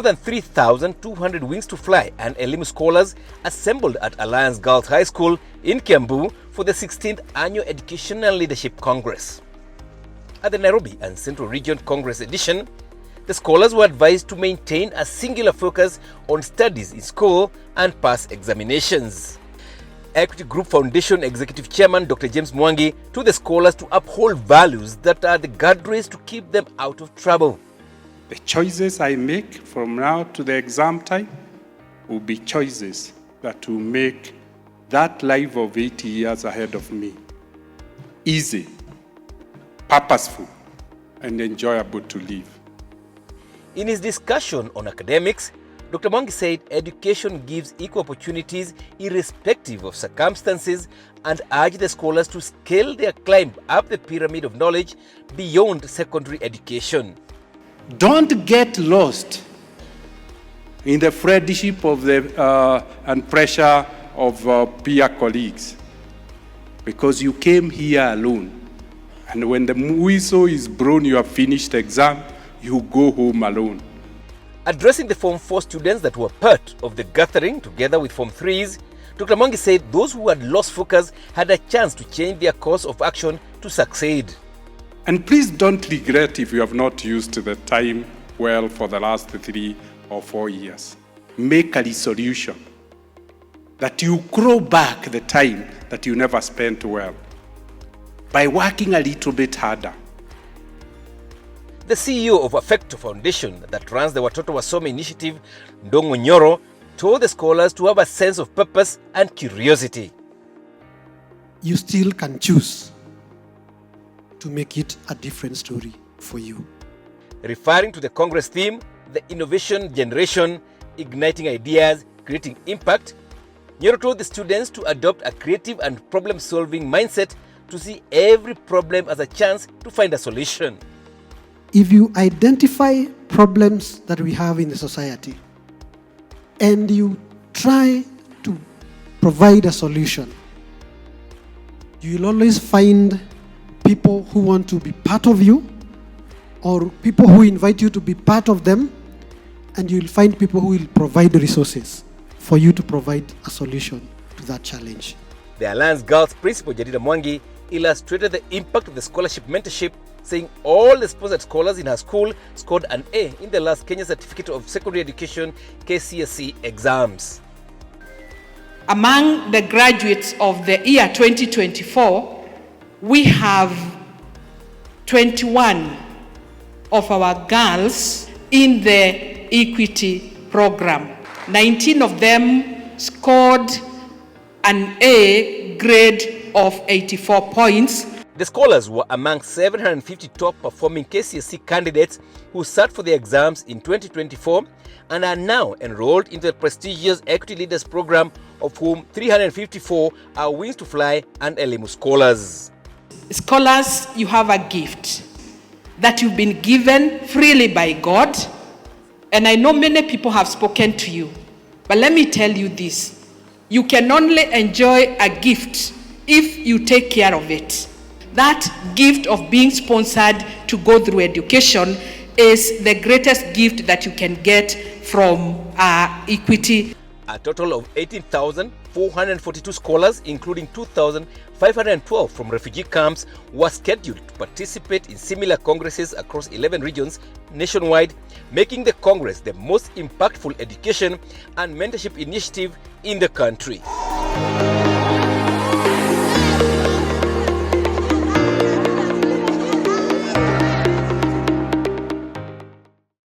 More than 3,200 Wings to Fly and Elimu scholars assembled at Alliance Girls High School in Kiambu for the 16th Annual Education and Leadership Congress. At the Nairobi and Central Region Congress edition, the scholars were advised to maintain a singular focus on studies in school and pass examinations. Equity Group Foundation Executive Chairman Dr. James Mwangi told the scholars to uphold values that are the guardrails to keep them out of trouble. The choices I make from now to the exam time will be choices that will make that life of 80 years ahead of me easy, purposeful, and enjoyable to live. In his discussion on academics, Dr. Mwangi said education gives equal opportunities irrespective of circumstances and urged the scholars to scale their climb up the pyramid of knowledge beyond secondary education. Don't get lost in the friendship of and pressure of peer colleagues, because you came here alone. And when the whistle is blown, you have finished the exam, you go home alone. Addressing the Form 4 students that were part of the gathering together with Form 3s, Dr. Mwangi said those who had lost focus had a chance to change their course of action to succeed. And please don't regret if you have not used the time well for the last 3 or 4 years. Make a resolution that you grow back the time that you never spent well by working a little bit harder. The CEO of Affecto Foundation that runs the Watoto Wasome initiative, Ndongo Nyoro, told the scholars to have a sense of purpose and curiosity. You still can choose to make it a different story for you. Referring to the Congress theme, the innovation generation, igniting ideas, creating impact, Nyoro told the students to adopt a creative and problem-solving mindset to see every problem as a chance to find a solution. If you identify problems that we have in the society and you try to provide a solution, you will always find people who want to be part of you or people who invite you to be part of them, and you will find people who will provide resources for you to provide a solution to that challenge. The Alliance Girls Principal Jadida Mwangi illustrated the impact of the scholarship mentorship, saying all the sponsored scholars in her school scored an A in the last Kenya Certificate of Secondary Education KCSE exams. Among the graduates of the year 2024, we have 21 of our girls in the equity program. 19 of them scored an A grade of 84 points. The scholars were among 750 top performing KCSE candidates who sat for the exams in 2024 and are now enrolled into the prestigious Equity Leaders Program, of whom 354 are Wings to Fly and Elimu scholars. Scholars, you have a gift that you've been given freely by God, and I know many people have spoken to you, but let me tell you this: you can only enjoy a gift if you take care of it. That gift of being sponsored to go through education is the greatest gift that you can get from equity. A total of 18,442 scholars, including 2,512 from refugee camps, were scheduled to participate in similar congresses across 11 regions nationwide, making the Congress the most impactful education and mentorship initiative in the country.